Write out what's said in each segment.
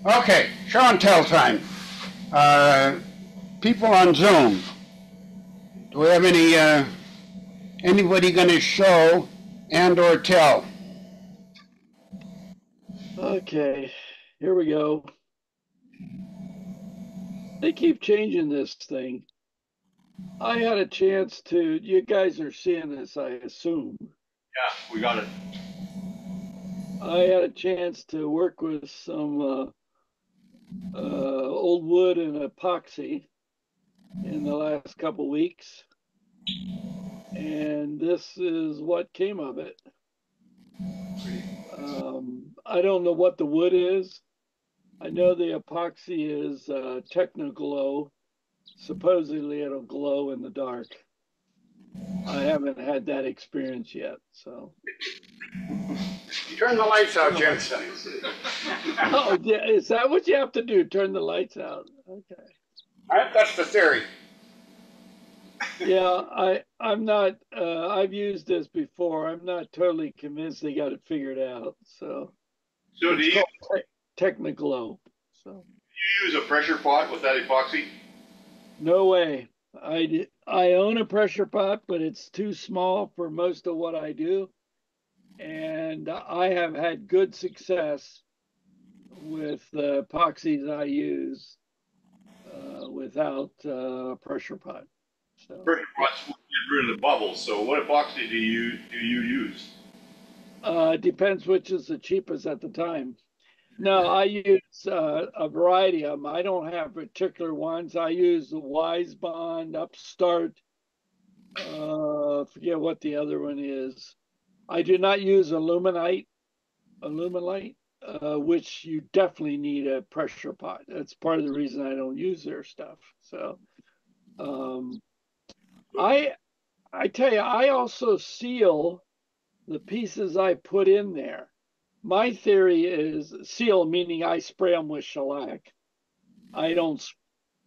Okay, show and tell time. People on Zoom, do we have anybody going to show and or tell? Okay, here we go. They keep changing this thing. I had a chance to, you guys are seeing this, I assume. Yeah, we got it. I had a chance to work with some old wood and epoxy in the last couple weeks, and this is what came of it. I don't know what the wood is. I know the epoxy is Technoglow. Supposedly it'll glow in the dark. I haven't had that experience yet, so. Turn the lights out, Jim. Oh, yeah, is that what you have to do? Turn the lights out? Okay. That's the theory. Yeah, I'm not. I've used this before. I'm not totally convinced they got it figured out. So So do it's you, called Technoglow. So you use a pressure pot with that epoxy? no way. I own a pressure pot, but it's too small for most of what I do, and I have had good success with the epoxies I use without a pressure pot. So Pressure pots will get rid of the bubbles. So what epoxy do you use? depends which is the cheapest at the time. No, I use a variety of them. I don't have particular ones. I use the Wise Bond, Upstart. Forget what the other one is. I do not use Aluminite, which you definitely need a pressure pot. That's part of the reason I don't use their stuff. So um, I I tell you, I also seal the pieces I put in there. My theory is seal, meaning I spray them with shellac. I don't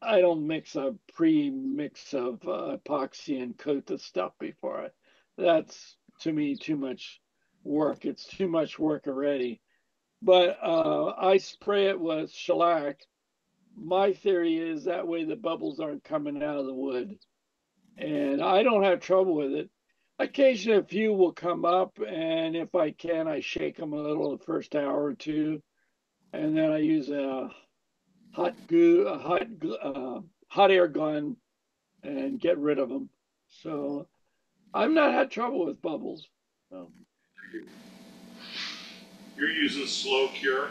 I don't mix a pre-mix of epoxy and coat the stuff before I. That's to me too much work. It's too much work already. But I spray it with shellac. My theory is that way the bubbles aren't coming out of the wood, and I don't have trouble with it. Occasionally, a few will come up, and if I can, I shake them a little the first hour or two, and then I use a hot air gun and get rid of them. So I've not had trouble with bubbles. So. You're using slow cure.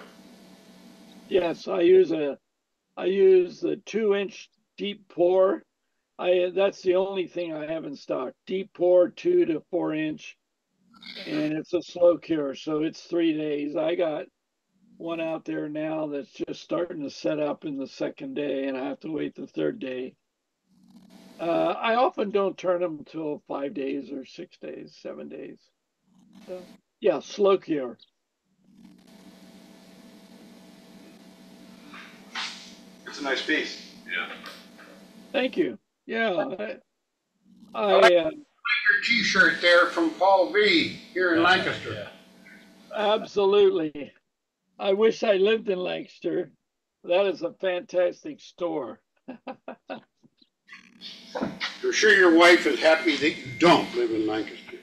Yes, I use the 2-inch deep pour. That's the only thing I have in stock. Deep pour 2 to 4 inch, and it's a slow cure, so it's 3 days. I got one out there now that's just starting to set up in the second day, and I have to wait the third day. I often don't turn them until 5 days or 6 days, 7 days. So yeah, slow cure. It's a nice piece. Yeah. Thank you. Yeah, I like I your T-shirt there from Paul V. here in Lancaster. Yeah. absolutely. I wish I lived in Lancaster. That is a fantastic store. I'm sure your wife is happy that you don't live in Lancaster.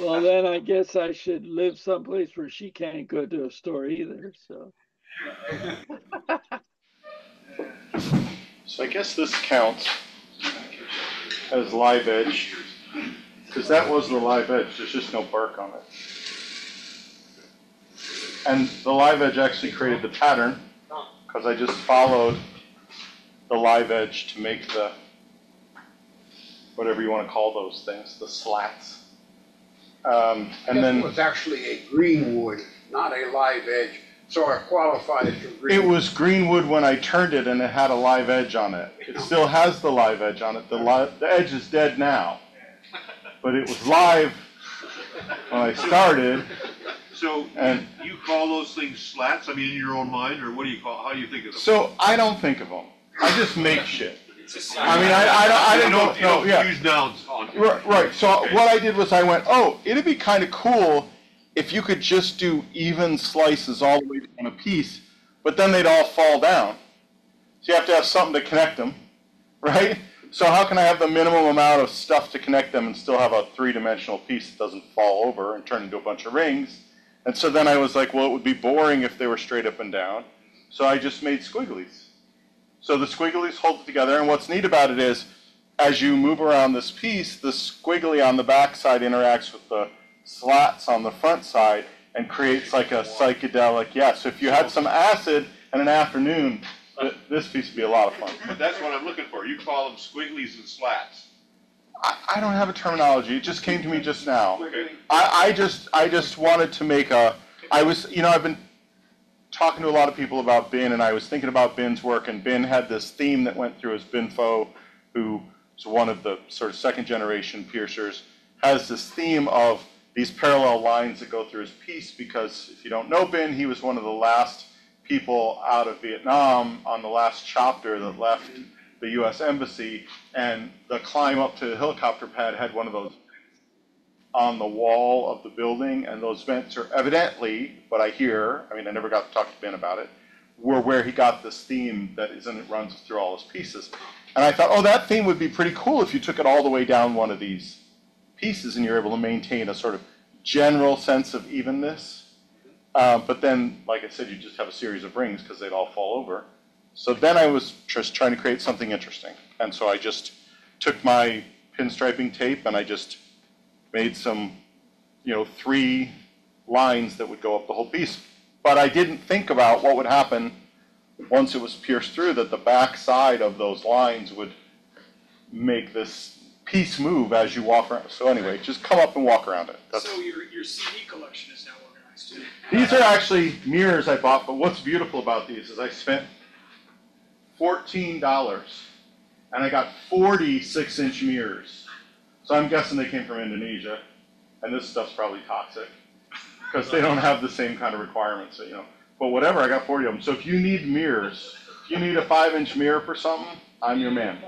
Well, then I guess I should live someplace where she can't go to a store either. So, So I guess this counts as live edge, because that was the live edge. There's just no bark on it. And the live edge actually created the pattern, because I just followed the live edge to make the, whatever you want to call those things, the slats. And then it was actually a green wood, not a live edge, so it qualified as a green. it was green wood when I turned it, and it had a live edge on it. It still has the live edge on it. The edge is dead now, but it was live when I started. So And you call those things slats? I mean, in your own mind, or what do you call? How do you think of them? so I don't think of them. I just make shit. I mean, I didn't You don't yeah. use nouns on. Right. So Okay. what I did was I went, oh, it'd be kind of cool if you could just do even slices all the way down a piece, but then they'd all fall down. So you have to have something to connect them, right? So how can I have the minimum amount of stuff to connect them and still have a three-dimensional piece that doesn't fall over and turn into a bunch of rings? And so then I was like, well, it would be boring if they were straight up and down. So I just made squigglies. So the squigglies hold it together, and what's neat about it is, as you move around this piece, the squiggly on the back side interacts with the slats on the front side and creates like a psychedelic, so if you had some acid and an afternoon, this piece would be a lot of fun. But that's what I'm looking for. You call them squigglies and slats. I don't have a terminology. It just came to me just now. Okay. I just wanted to make I've been talking to a lot of people about Ben, and I was thinking about Ben's work, and Ben had this theme that went through his Ben Fo, who is one of the sort of second generation piercers, has this theme of these parallel lines that go through his piece, because if you don't know Ben, he was one of the last people out of Vietnam on the last chopper that left the U.S. Embassy, and the climb up to the helicopter pad had one of those on the wall of the building, and those vents are evidently, but I never got to talk to Ben about it, were where he got this theme that runs through all his pieces. And I thought, that theme would be pretty cool if you took it all the way down one of these pieces and you're able to maintain a sort of general sense of evenness. But then, like I said, you just have a series of rings because they'd all fall over. So then I was just trying to create something interesting. And so I just took my pinstriping tape and I just made some, 3 lines that would go up the whole piece. But I didn't think about what would happen once it was pierced through, that the back side of those lines would make this piece move as you walk around. So anyway, just come up and walk around it. So your CD collection is now organized too. These are actually mirrors I bought, but what's beautiful about these is I spent $14 and I got 40 6-inch mirrors. So I'm guessing they came from Indonesia, and this stuff's probably toxic because they don't have the same kind of requirements, But whatever, I got 40 of them. So if you need mirrors, if you need a 5-inch mirror for something, I'm your man.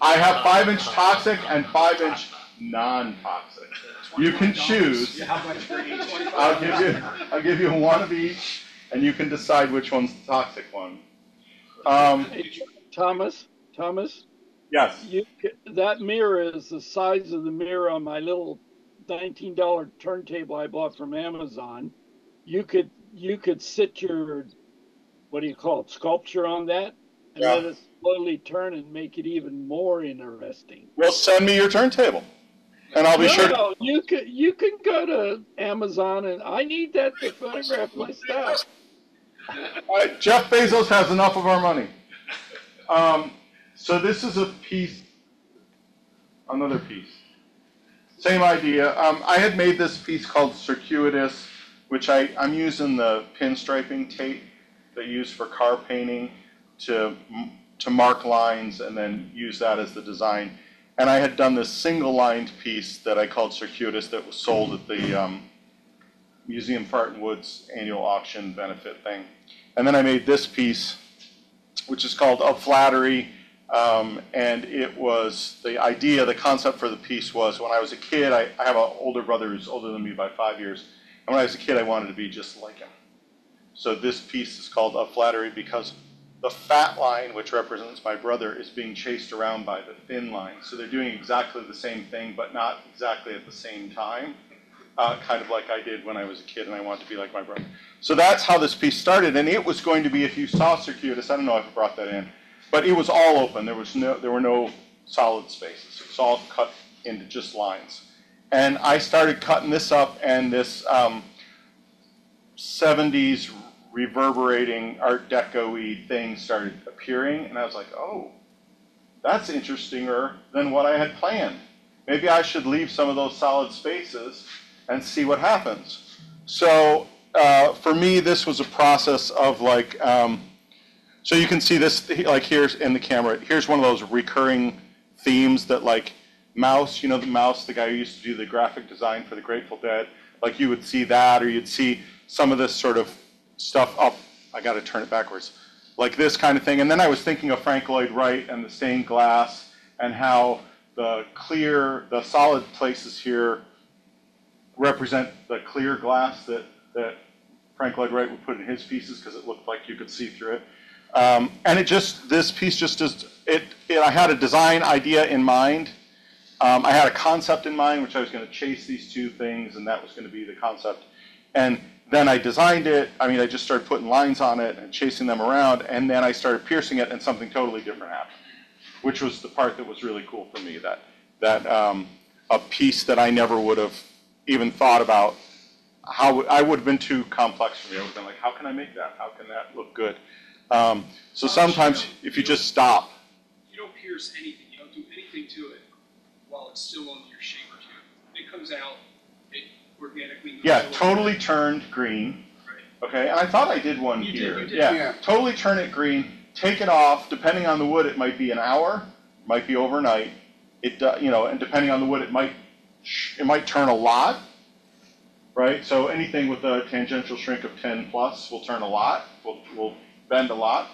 I have 5-inch toxic and 5-inch non-toxic. You can choose. How much for each? I'll give you one of each, and you can decide which one's the toxic one. Hey, Thomas. Yes. That mirror is the size of the mirror on my little $19 turntable I bought from Amazon. You could sit your, what do you call it, sculpture on that, and let it slowly turn and make it even more interesting. Well, send me your turntable, and I'll be sure. No, you can go to Amazon, and I need that to photograph my stuff. Jeff Bezos has enough of our money. So this is a piece, another piece. Same idea. I had made this piece called Circuitous, which I'm using the pinstriping tape that you use for car painting to mark lines and then use that as the design. And I had done this single-lined piece that I called Circuitous that was sold at the Museum Fart and Woods annual auction benefit thing. And then I made this piece, which is called Of Flattery. And it was, the concept for the piece was, when I was a kid, I have an older brother who's older than me by 5 years. And when I was a kid, I wanted to be just like him. So this piece is called Of Flattery because the fat line, which represents my brother, is being chased around by the thin line. So they're doing exactly the same thing, but not exactly at the same time. Kind of like I did when I was a kid and I wanted to be like my brother. So that's how this piece started. And it was going to be, if you saw Circuitous, I don't know if I brought that in, but it was all open. There were no solid spaces. It was all cut into just lines. And I started cutting this up, and this 70s reverberating Art Deco-y thing started appearing, and I was like, oh, that's interestinger than what I had planned. Maybe I should leave some of those solid spaces and see what happens. So for me, this was a process of like, so you can see this, like here's in the camera, here's one of those recurring themes that like Mouse, the Mouse, the guy who used to do the graphic design for the Grateful Dead, like you would see that, or you'd see some of this sort of stuff up, I gotta turn it backwards, like this kind of thing. And then I was thinking of Frank Lloyd Wright and the stained glass, and how the solid places here represent the clear glass that Frank Lloyd Wright would put in his pieces because it looked like you could see through it. And this piece just does, I had a design idea in mind. I had a concept in mind, which I was going to chase these two things, and that was going to be the concept. And then I designed it. I mean, I just started putting lines on it and chasing them around, and then I started piercing it, and something totally different happened, which was the part that was really cool for me, that a piece that I never would have even thought about. I would have been too complex for me. I would have been like, how can I make that? How can that look good? So sometimes if you just stop. You don't pierce anything. You don't do anything to it while it's still on your shaper tube. It comes out, it organically moves. Yeah, totally turned green. Right. Okay, and I thought I did one here. You did. Yeah, totally turn it green. Take it off. Depending on the wood, it might be an hour, might be overnight. And depending on the wood, it might turn a lot. Right, so anything with a tangential shrink of 10 plus will turn a lot. Will bend a lot.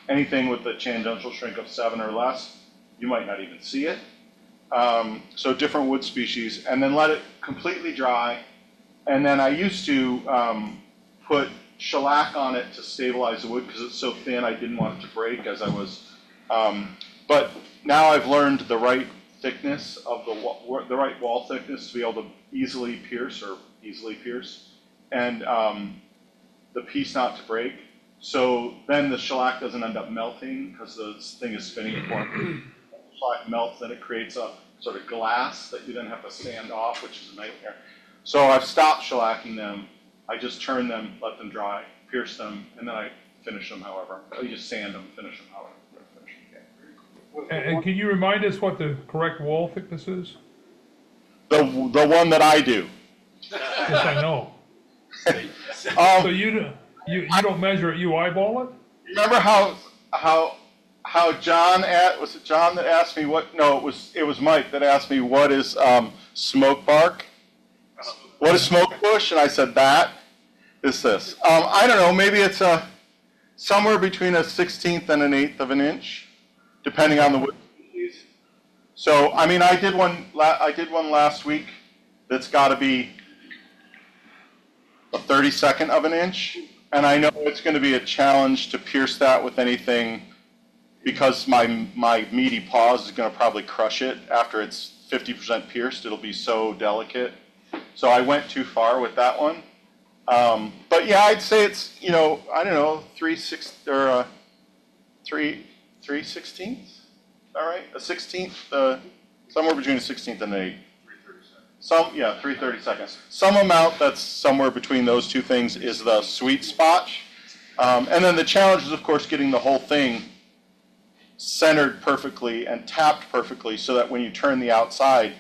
Anything with a tangential shrink of 7 or less, you might not even see it. So different wood species, and then let it completely dry. And then I used to put shellac on it to stabilize the wood because it's so thin. I didn't want it to break as I was. But now I've learned the right thickness of the right wall thickness to be able to easily pierce, and the piece not to break. So then the shellac doesn't end up melting because the thing is spinning before the shellac melts, then it creates a sort of glass that you then have to sand off, which is a nightmare. So I've stopped shellacking them. I just turn them, let them dry, pierce them, and then I finish them however. You just sand them, finish them however. And can you remind us what the correct wall thickness is? The one that I do. Yes, I know. So you don't measure it, you eyeball it? Remember how John was it John that asked me what? No, it was Mike that asked me what is smoke bark? What is smoke bush? And I said that is this. I don't know. Maybe it's somewhere between a 1/16 and an 1/8 of an inch, depending on the wood species. So I mean, I did one last week that's got to be a 32nd of an inch, and I know it's going to be a challenge to pierce that with anything because my meaty paws is going to probably crush it after it's 50% pierced. It'll be so delicate. So I went too far with that one. But yeah, I'd say it's, I don't know, 3/16. All right, a 16th, somewhere between a 16th and an 8th. 3/32. Some amount that's somewhere between those two things is the sweet spot. And then the challenge is, of course, getting the whole thing centered perfectly and tapped perfectly so that when you turn the outside,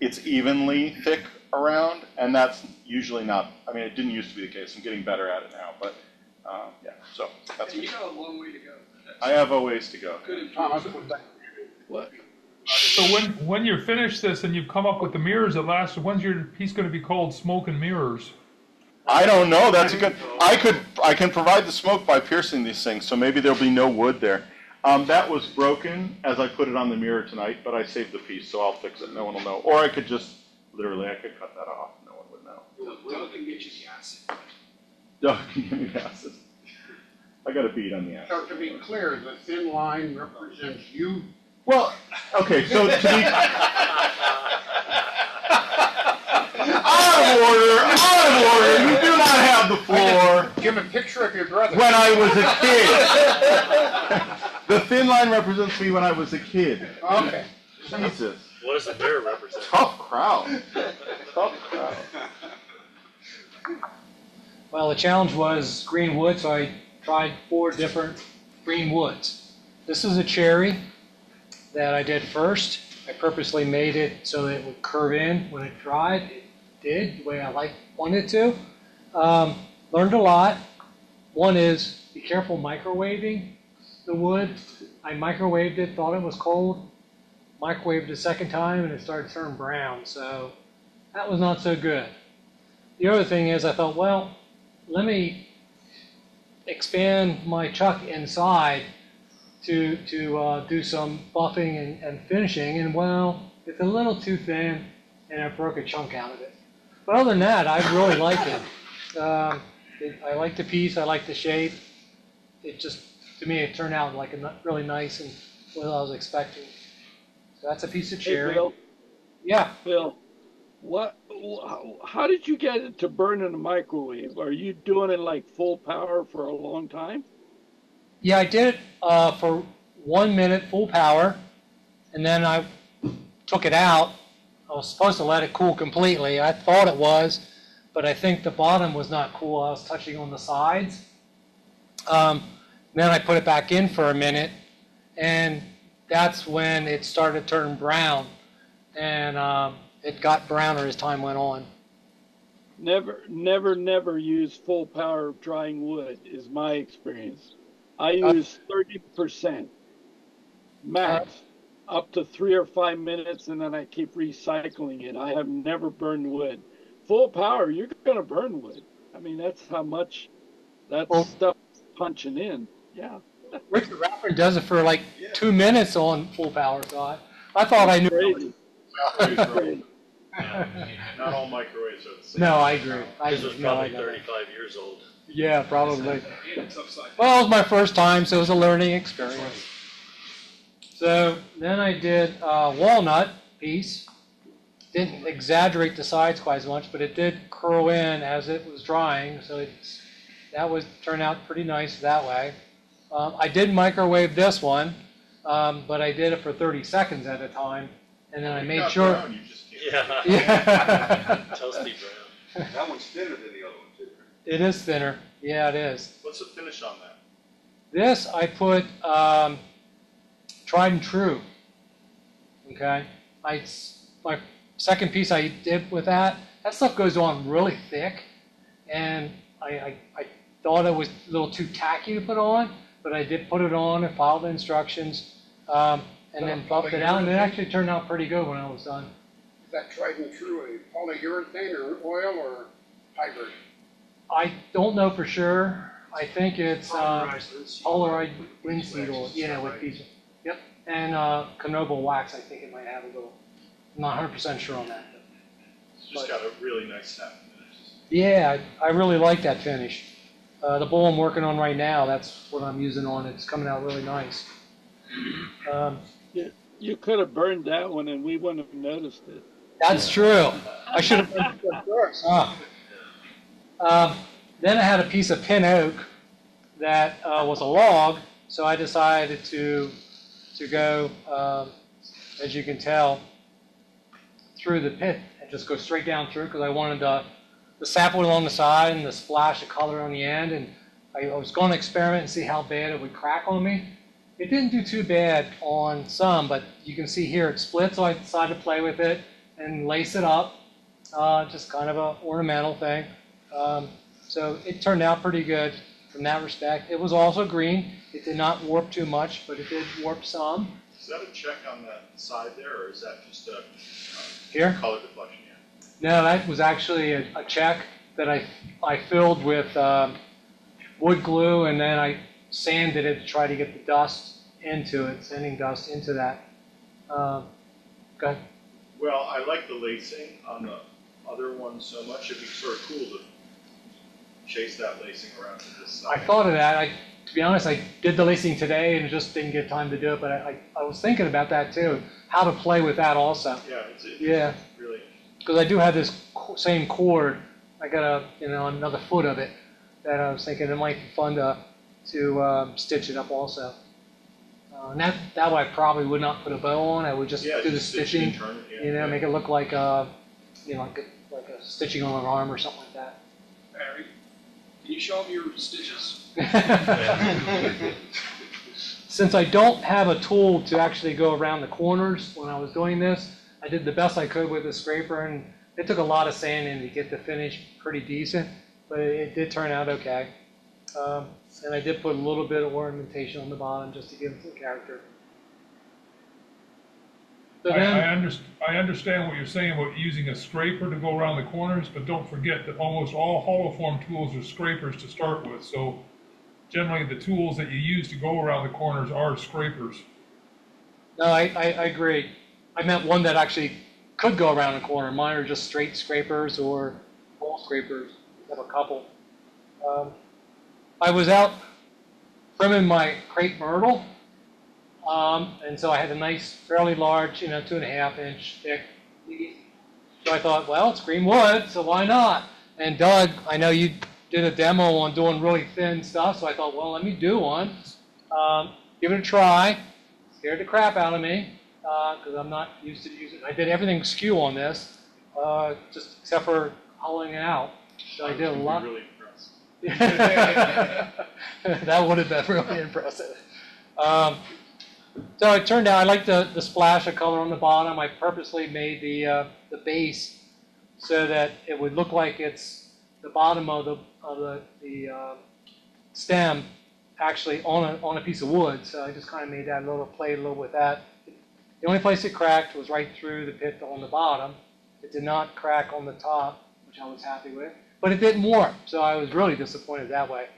it's evenly thick around. And that's usually not, I mean, it didn't used to be the case. I'm getting better at it now. But yeah, so that's And me. you got a long way to go. I have a ways to go. Good Thomas, improvement. What? So when you finish this and you've come up with the mirrors at last, when's your piece going to be called Smoke and Mirrors? I don't know. That's a good. I can provide the smoke by piercing these things, so maybe there'll be no wood there. That was broken as I put it on the mirror tonight, but I saved the piece, so I'll fix it. No one will know. Or I could just literally, I could cut that off. No one would know. Doug can get you the acid. Doug can give me the acid. I got a bead on the acid. So to be clear, the thin line represents you. Well, okay. So to be out of order. You do not have the floor. Give a picture of your brother. When I was a kid. The thin line represents me when I was a kid. Okay. Jesus. What does the mirror represent? Tough crowd. Tough crowd. Well, the challenge was green wood, so I tried 4 different green woods. This is a cherry that I did first. I purposely made it so that it would curve in when it dried. It did the way I wanted to. Learned a lot. One is be careful microwaving the wood. I microwaved it, thought it was cold. Microwaved it a second time and it started to turn brown. So that was not so good. The other thing is I thought, well, let me expand my chuck inside to do some buffing and finishing, and well, it's a little too thin, and I broke a chunk out of it. But other than that, I really like it. I like the piece, I like the shape. It just, to me, it turned out like really nice and what I was expecting. So that's a piece of Hey, cherry. Bill, Yeah. Bill, how did you get it to burn in the microwave? Are you doing it like full power for a long time? Yeah, I did it for 1 minute full power, and then I took it out. I was supposed to let it cool completely. I thought it was, but I think the bottom was not cool. I was touching on the sides. Then I put it back in for a minute, and that's when it started turning brown, and it got browner as time went on. Never use full power of drying wood is my experience. I use 30% max, up to 3 or 5 minutes, and then I keep recycling it. I have never burned wood. Full power, you're going to burn wood. I mean, that's how much that Well, stuff is punching in. Yeah. Richard Rappert does it for like 2 minutes on full power, so I thought I knew. Crazy. That's crazy. Not all microwaves are the same. No, I agree. This was probably 35 years old. Yeah, probably. And it's upside down. Well, it was my first time, so it was a learning experience. So then I did a walnut piece. Didn't exaggerate the sides quite as much, but it did curl in as it was drying, so turned out pretty nice that way. I did microwave this one, but I did it for 30 seconds at a time, and then I made sure. Brown, you just can't. Yeah. Toasty brown. That one's thinner than the other one, too. It is thinner. Yeah, it is. What's the finish on that? This I put tried and true. Okay, my second piece I did with that stuff goes on really thick, and I thought it was a little too tacky to put on, but I did put it on and followed the instructions, and then buffed it out, and it actually turned out pretty good when I was done. Is that tried and true, a polyurethane or oil or hybrid? I don't know for sure. I think it's polarized linseed oil, with these. Yep, and Knoebel wax. I think it might have a little. I'm not 100% sure on that. It's just got a really nice snap finish. Yeah, I really like that finish. The bowl I'm working on right now, that's what I'm using on. It's coming out really nice. You could have burned that one and we wouldn't have noticed it. That's true. I should have done it first. Then I had a piece of pin oak that was a log, so I decided to go, as you can tell, through the pit and just go straight down through because I wanted the sapwood on the side and the splash of color on the end, and I was going to experiment and see how bad it would crack on me. It didn't do too bad on some, but you can see here it split, so I decided to play with it and lace it up, just kind of an ornamental thing. So it turned out pretty good from that respect. It was also green. It did not warp too much, but it did warp some. Is that a check on that side there, or is that just a Here? color deflection? Yeah. No, that was actually a check that I filled with wood glue, and then I sanded it to try to get the dust into it, sending dust into that. Go ahead. Well, I like the lacing on the other one so much. It'd be sort of cool to chase that lacing around to this side. I thought of that. To be honest, I did the lacing today and just didn't get time to do it, but I was thinking about that too, how to play with that also. Yeah, it's really. Because I do have this same cord. I got another foot of it that I was thinking it might be fun to stitch it up also. And that way I probably would not put a bow on. I would just do the stitching, make it look like like a stitching on an arm or something like that. Barry, can you show them your stitches? Since I don't have a tool to actually go around the corners when I was doing this, I did the best I could with a scraper, and it took a lot of sanding to get the finish pretty decent, but it did turn out okay. And I did put a little bit of ornamentation on the bottom just to give it some character. So I understand what you're saying about using a scraper to go around the corners, but don't forget that almost all hollow form tools are scrapers to start with. So generally the tools that you use to go around the corners are scrapers. No, I agree. I meant one that actually could go around a corner. Mine are just straight scrapers or ball scrapers. I have a couple. I was out trimming my crepe myrtle, and so I had a nice, fairly large, 2.5-inch thick leaf. So I thought, well, it's green wood, so why not? And Doug, I know you did a demo on doing really thin stuff, so I thought, well, let me do one. Give it a try. Scared the crap out of me, because I'm not used to using it. I did everything skew on this, just except for hollowing it out. So I did a lot. Really impressed. That would have been really impressive. So it turned out I liked the splash of color on the bottom. I purposely made the base so that it would look like it's the bottom of the stem actually on a piece of wood. So I just kind of made that played a little with that. The only place it cracked was right through the pit on the bottom. It did not crack on the top, which I was happy with. But it didn't warp, so I was really disappointed that way.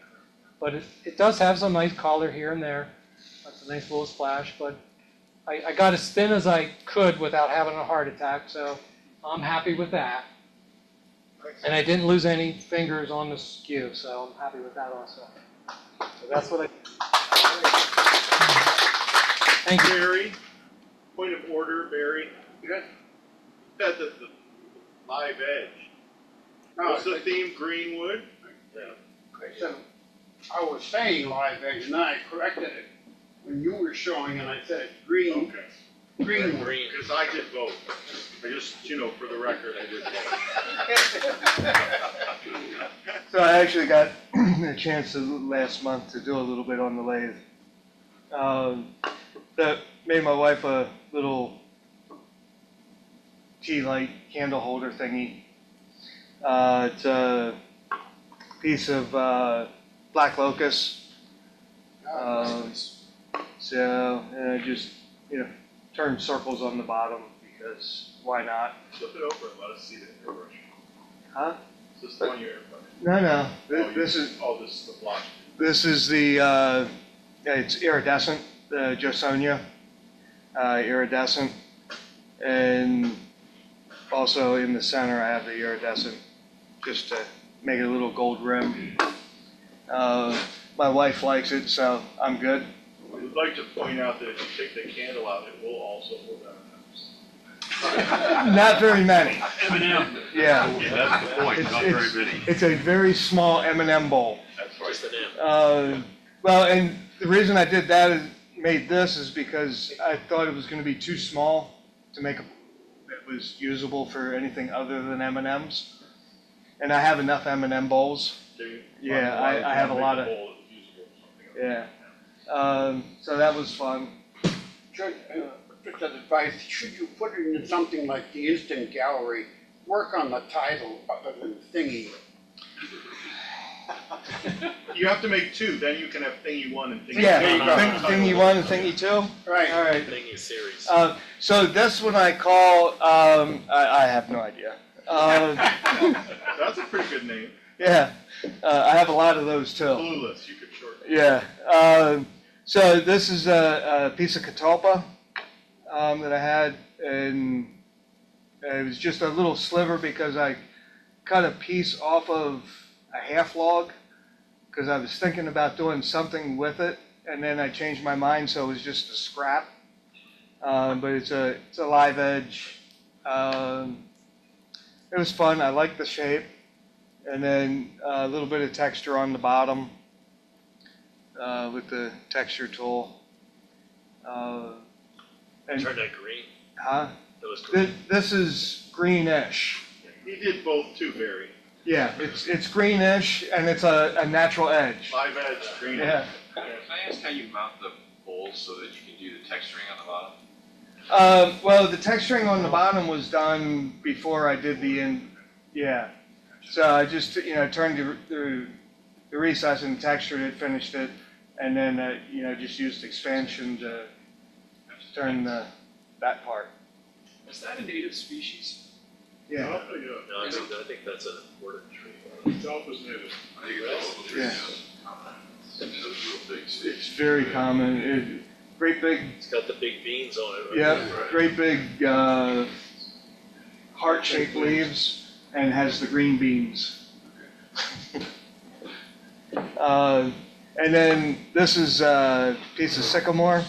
But it does have some nice color here and there. That's a nice little splash, but I got as thin as I could without having a heart attack, so I'm happy with that. And I didn't lose any fingers on the skew, so I'm happy with that also. So that's what I Thank you. Barry, point of order, Barry. You had the live edge. No, What's the theme? Greenwood? I said, I was saying live edge, and then I corrected it when you were showing, and I said green. Okay. Green. Because I did both. I just, for the record, I did both. So I actually got a chance last month to do a little bit on the lathe. That made my wife a little tea light candle holder thingy. It's a piece of black locust. So just turn circles on the bottom because why not? Flip it over and let us see the airbrush. Huh? Is this the one you're airbrushing? No. This is the block. This is the it's iridescent, the Josonia iridescent, and also in the center I have the iridescent just to make it a little gold rim. My wife likes it, so I'm good. I would like to point out that if you take the candle out, it will also hold down Not very many. M&M. Yeah. Yeah, that's the point. Not very many. It's a very small M&M bowl. That's right. Just an M. Well, and the reason I did that made this is because I thought it was going to be too small to make a that was usable for anything other than M&Ms. And I have enough M&M bowls. Yeah, I have a lot of. Yeah. So that was fun. Should, just an advice, should you put it in something like the Instant Gallery, work on the title other than thingy. You have to make two, then you can have thingy one and thingy two. Yeah, thingy one and thingy two? Right. All right. Thingy series. So this one I call, I have no idea. That's a pretty good name. Yeah, I have a lot of those too. Clueless, you could shorten it. Yeah. So this is a piece of catalpa that I had, and it was just a little sliver because I cut a piece off of a half log because I was thinking about doing something with it, and then I changed my mind, so it was just a scrap. But it's a live edge. It was fun. I liked the shape, and then a little bit of texture on the bottom with the texture tool. And Turn that green. huh? That was green. This is greenish. He did both too, Barry. Yeah, it's greenish and it's a natural edge. Live edge, green. Yeah. Can I ask how you mount the bowls so that you can do the texturing on the bottom? Well, the texturing on the bottom was done before I did yeah. So I just turned the recess and textured it, finished it, and then just used expansion to turn that part. Is that a native species? Yeah. No, I think that's an imported tree. Alpha's native. I think it's all Yeah. It's real big. It's very common. Great big. It's got the big beans on it. Right? Yeah, great big heart-shaped leaves and has the green beans. And then this is a piece of sycamore.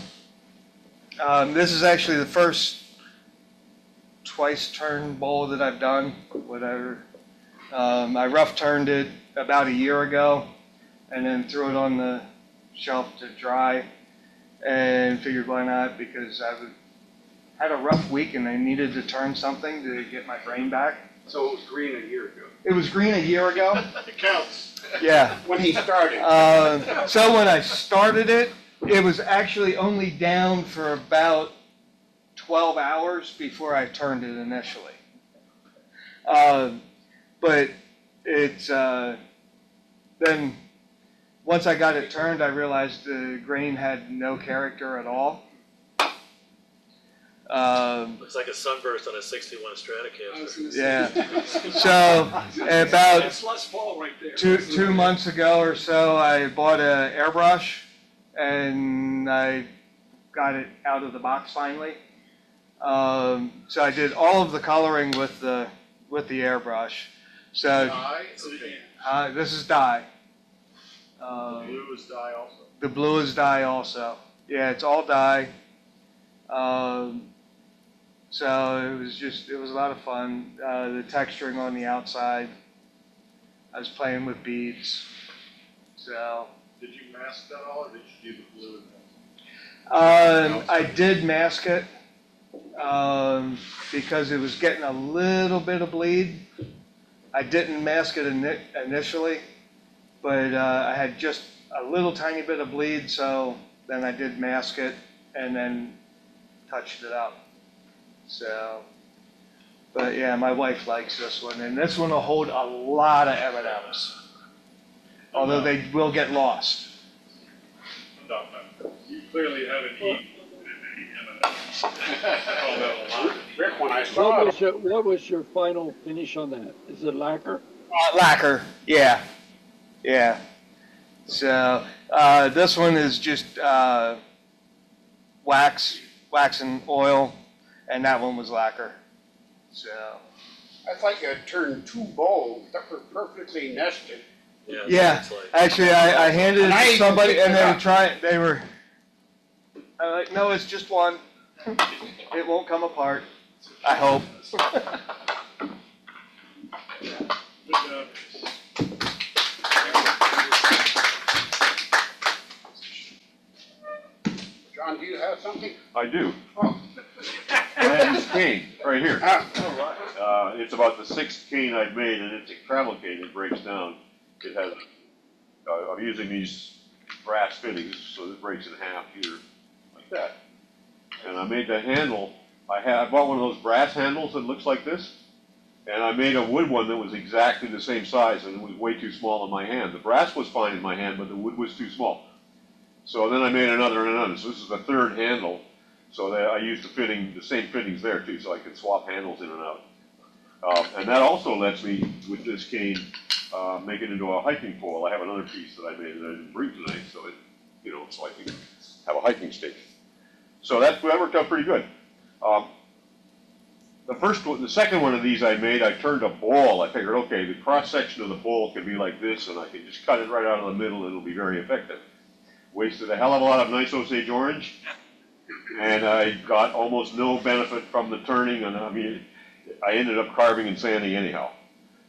This is actually the first twice turn bowl that I've done, whatever. I rough turned it about a year ago and then threw it on the shelf to dry and figured why not, because had a rough week and I needed to turn something to get my brain back. So it was green a year ago. It was green a year ago. It counts. Yeah. When he started. So when I started it, it was actually only down for about 12 hours before I turned it initially. But it's then once I got it turned, I realized the grain had no character at all. Looks like a sunburst on a 61 I was Stratocaster. gonna say. Yeah. So about That's Les Paul right there. two months ago or so, I bought an airbrush, and I got it out of the box finally. So I did all of the coloring with the airbrush. So Dye, okay. this is dye. Blue is dye also. The blue is dye also. Yeah, it's all dye. So it was a lot of fun. The texturing on the outside. I was playing with beads. So. Did you mask that all, or did you do the blue? I did mask it because it was getting a little bit of bleed. I didn't mask it initially, but I had just a little tiny bit of bleed, so then I did mask it and then touched it up. So, but yeah, my wife likes this one, and this one will hold a lot of M&Ms, although they will get lost. No, you clearly haven't eaten any M&Ms. Oh, no, Rick, when I saw it, What was your final finish on that? Is it lacquer? Lacquer, yeah. Yeah. So, this one is just wax and oil, and that one was lacquer. So. I thought you had turned two bowls that were perfectly nested. Yeah, it's like- actually, I handed it And I to even somebody, picked and it they were, like, no, it's just one. It won't come apart, I hope. John, do you have something? I do. Oh. And it's cane, right here. Ah, It's about the sixth cane I've made, and it's a travel cane. It breaks down. It has, I'm using these brass fittings, so it breaks in half here, like that. And I made the handle. I bought one of those brass handles that looks like this, and I made a wood one that was exactly the same size, and it was way too small in my hand. The brass was fine in my hand, but the wood was too small. So then I made another and another. So this is the third handle. So that I used the same fittings there too, so I could swap handles in and out. And that also lets me, with this cane, make it into a hiking pole. I have another piece that I made that I didn't bring tonight, so so I can have a hiking stick. So that worked out pretty good. The second one of these I made, I turned a ball. I figured, okay, the cross section of the ball can be like this, and I can just cut it right out of the middle, and it'll be very effective. Wasted a hell of a lot of nice Osage orange, and I got almost no benefit from the turning, and I ended up carving and sanding anyhow.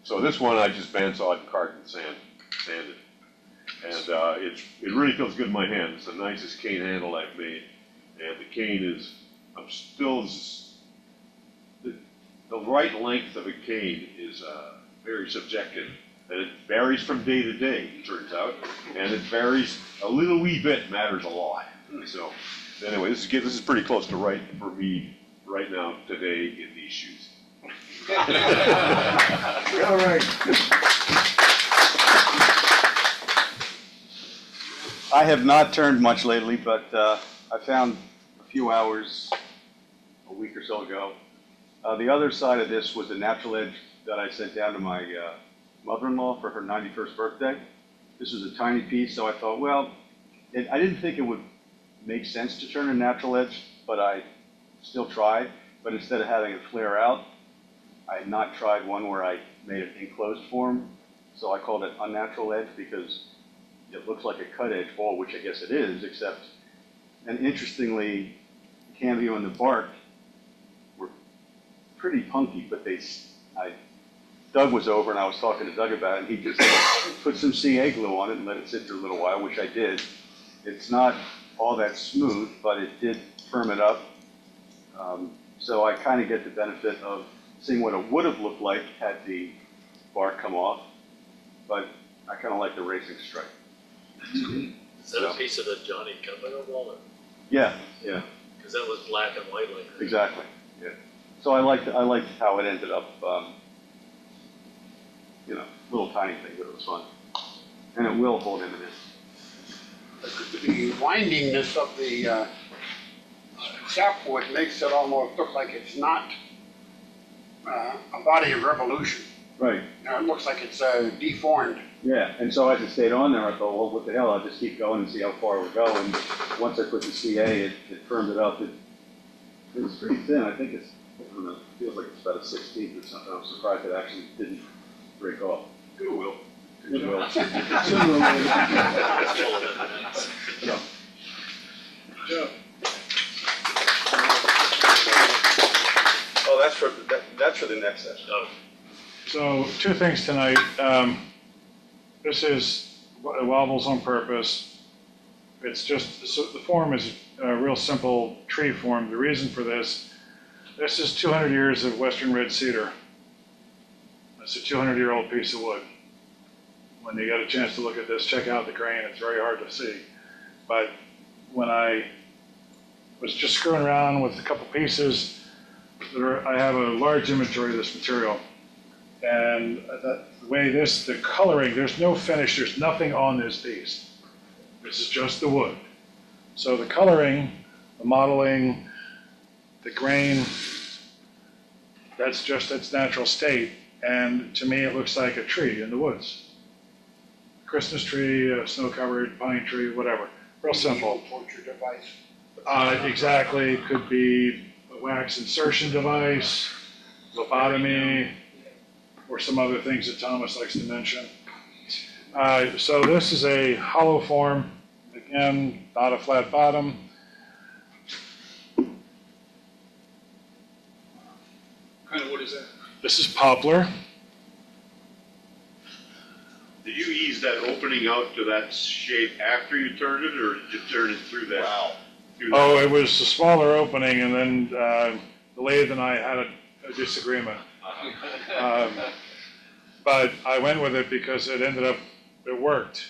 So this one I just bandsawed and carved and sanded. And it really feels good in my hand. It's the nicest cane handle I've made. And the cane is, the right length of a cane is very subjective. And it varies from day to day, it turns out. And it varies, a little wee bit matters a lot. So anyway, this is pretty close to right for me right now, today, in these shoes. All right. I have not turned much lately, but I found a few hours a week or so ago. The other side of this was the natural edge that I sent down to my mother-in-law for her 91st birthday. This was a tiny piece, so I thought, well, I didn't think it would make sense to turn a natural edge, but I still tried. But instead of having it flare out, I had not tried one where I made an enclosed form, so I called it unnatural edge because it looks like a cut edge bowl, which I guess it is, except, and interestingly, Canvio and the bark were pretty punky, but Doug was over and I was talking to Doug about it, and he just put some CA glue on it and let it sit for a little while, which I did. It's not all that smooth, but it did firm it up. So I kind of get the benefit of seeing what it would have looked like had the bark come off, but I kind of like the racing stripe. Is that a piece of the Johnny Campbell wall? Yeah, yeah, Because that was black and white like that. exactly. Yeah. So I liked how it ended up. You know, little tiny thing, but it was fun, and it will hold in it. The windingness of the sapwood makes it almost look like it's not a body of revolution. Right. It looks like it's deformed. Yeah, and so as it stayed on there, I thought, well, what the hell, I'll just keep going and see how far it would go, and once I put the CA, it firmed it up. It was pretty thin. I think it's, I don't know, it feels like it's about a 16th or something. I'm surprised it actually didn't break off. Goodwill. Goodwill. Yeah. Oh, that's for the next session. Oh, So, two things tonight. This is wobbles on purpose. It's just, so the form is a real simple tree form. The reason for this is 200 years of western red cedar. It's a 200-year-old piece of wood. When you get a chance to look at this, check out the grain. It's very hard to see. But when I was just screwing around with a couple pieces, I have a large inventory of this material. And the way the coloring, there's no finish, there's nothing on this piece. This is just the wood. So the coloring, the modeling, the grain, that's just its natural state. And to me, it looks like a tree in the woods. Christmas tree, a snow-covered pine tree, whatever. Real simple. Torture device. Exactly, could be a wax insertion device, lobotomy, or some other things that Thomas likes to mention. So this is a hollow form, again, not a flat bottom. Kind of, what is that? This is poplar. Did you ease that opening out to that shape after you turned it, or did you turn it through that? Wow. Oh, it was a smaller opening, and then the lathe and I had a disagreement. But I went with it because it worked.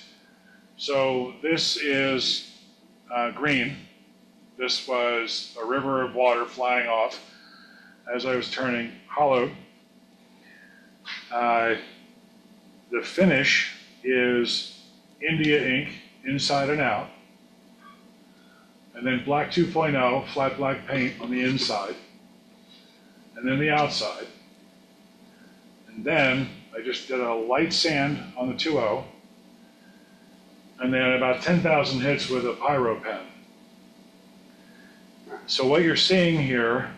So this is green. This was a river of water flying off as I was turning hollow. The finish is India ink inside and out, and then black 2.0 flat black paint on the inside, and then the outside. And then I just did a light sand on the 2.0, and then about 10,000 hits with a pyro pen. So what you're seeing here,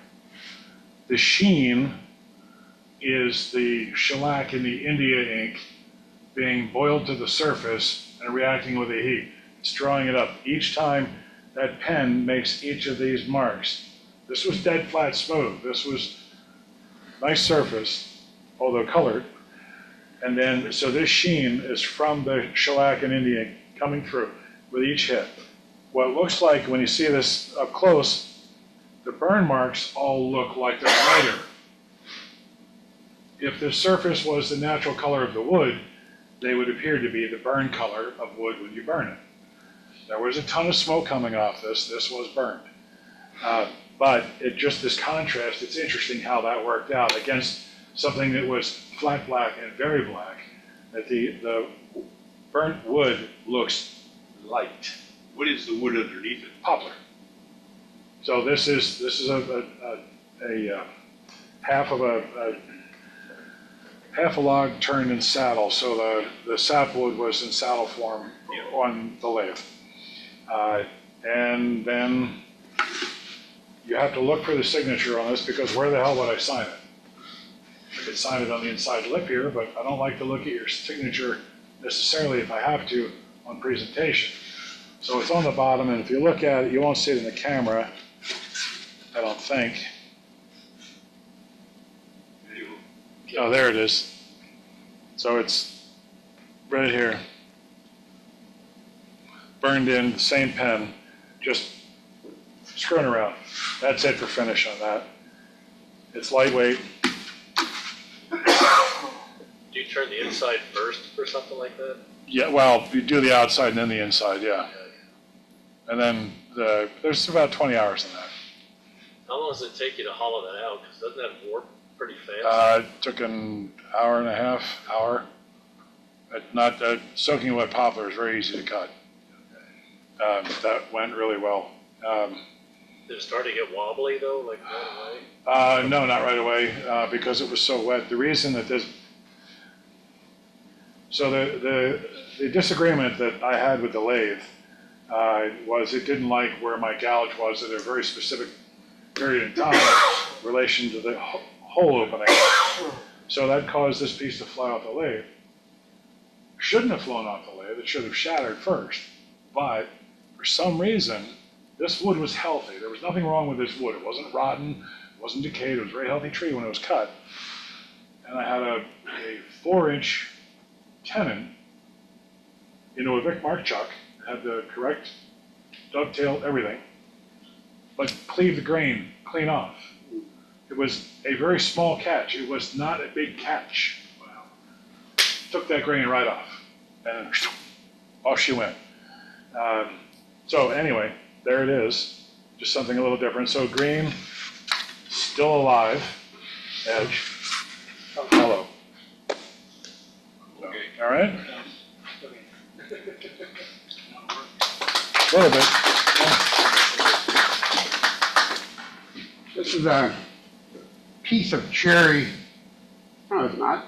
the sheen is the shellac in the India ink being boiled to the surface and reacting with the heat. It's drawing it up. Each time that pen makes each of these marks. This was dead flat smooth. This was nice surface, although colored. And then, so this sheen is from the shellac and India ink coming through with each hit. What it looks like when you see this up close, the burn marks all look like they're lighter. If the surface was the natural color of the wood, they would appear to be the burn color of wood when you burn it. There was a ton of smoke coming off this. This was burned. But it just, this contrast, it's interesting how that worked out against something that was flat black and very black, that the burnt wood looks light. What is the wood underneath it? Poplar. So this is a half a log turned in saddle, so the sapwood was in saddle form on the lathe. And then you have to look for the signature on this, because where the hell would I sign it? I could sign it on the inside lip here, but I don't like to look at your signature necessarily if I have to on presentation. So it's on the bottom, and if you look at it, you won't see it in the camera, I don't think. Oh, there it is. So it's right here. Burned in, the same pen, just screwing around. That's it for finish on that. It's lightweight. Do you turn the inside first for something like that? Yeah, well, you do the outside and then the inside, yeah. And then there's about 20 hours in that. How long does it take you to hollow that out? Because doesn't that warp pretty fast? It took an hour and a half, hour. Not soaking wet poplar is very easy to cut. That went really well. Did it start to get wobbly though, like right away? No, not right away, because it was so wet. The reason that this, so the disagreement that I had with the lathe was it didn't like where my gouge was at a very specific period in time in relation to the hole opening. So that caused this piece to fly off the lathe. Shouldn't have flown off the lathe. It should have shattered first. But for some reason, this wood was healthy. There was nothing wrong with this wood. It wasn't rotten. It wasn't decayed. It was a very healthy tree when it was cut. And I had a 4-inch tenon into a Vic Mark chuck. Had the correct dovetail, everything. But cleaved the grain clean off. It was a very small catch. It was not a big catch. Wow. Took that grain right off. And off she went. So anyway, there it is. Just something a little different. So green, still alive, edge, hollow. Okay. All right? A little bit. This is a piece of cherry. No, it's not.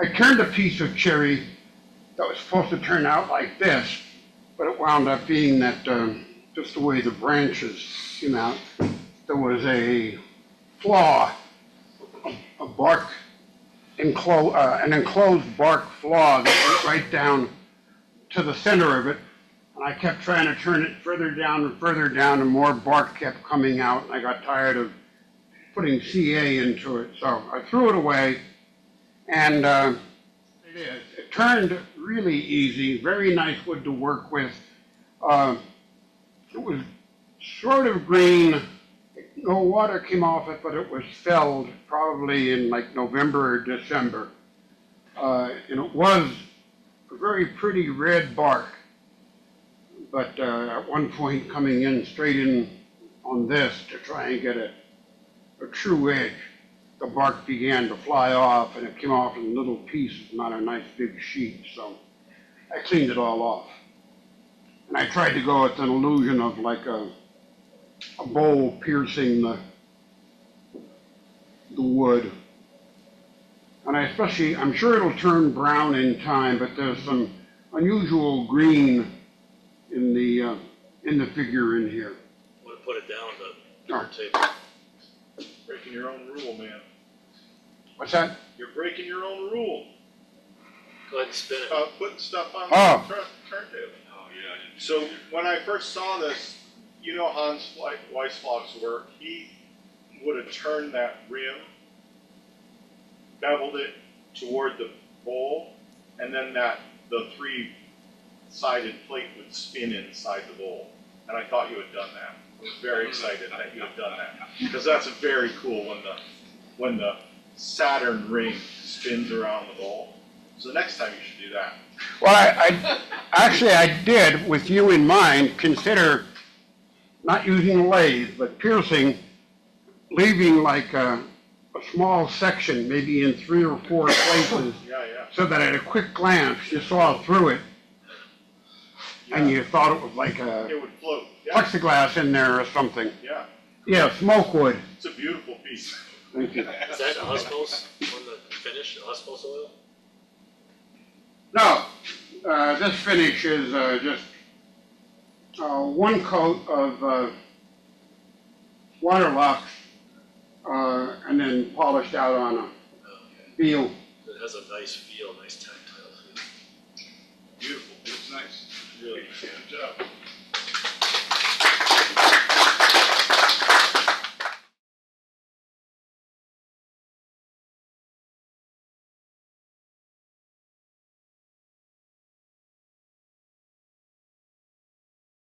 I turned a piece of cherry that was supposed to turn out like this, but it wound up being that just the way the branches came out, there was a flaw, a bark, an enclosed bark flaw that went right down to the center of it. And I kept trying to turn it further down, and more bark kept coming out. And I got tired of putting CA into it, so I threw it away. And it turned really easy, very nice wood to work with. It was sort of green. No water came off it, but it was felled probably in like November or December. And it was a very pretty red bark. But at one point, coming in straight in on this to try and get a true edge, the bark began to fly off, and it came off in little pieces, not a nice big sheet. So I cleaned it all off. And I tried to go with an illusion of like a bowl piercing the wood. And I'm sure it'll turn brown in time, but there's some unusual green in the figure in here. I want to put it down on the table. Breaking your own rule, man. What's that? You're breaking your own rule. Go ahead and spin it. Putting stuff on Oh. the turntable. Oh, yeah. So when I first saw this, you know Hans Weissflog's work, he would have turned that rim, beveled it toward the bowl, and then the 3-sided plate would spin inside the bowl. And I thought you had done that. I was very excited that you had done that. Because that's very cool when the Saturn ring spins around the bowl. So next time you should do that. Well, I did, with you in mind, consider not using a lathe, but piercing, leaving like a small section, maybe in 3 or 4 places, so that at a quick glance you saw through it, and you thought it was like it would float. Plexiglass in there or something. Yeah. Yeah, smoke wood. It's a beautiful piece. Thank you. Is that osmos on the finish, osmos oil? No, this finish is just 1 coat of Waterlux and then polished out on a feel. It has a nice feel, nice tactile feel. Beautiful piece. nice. Really, good job.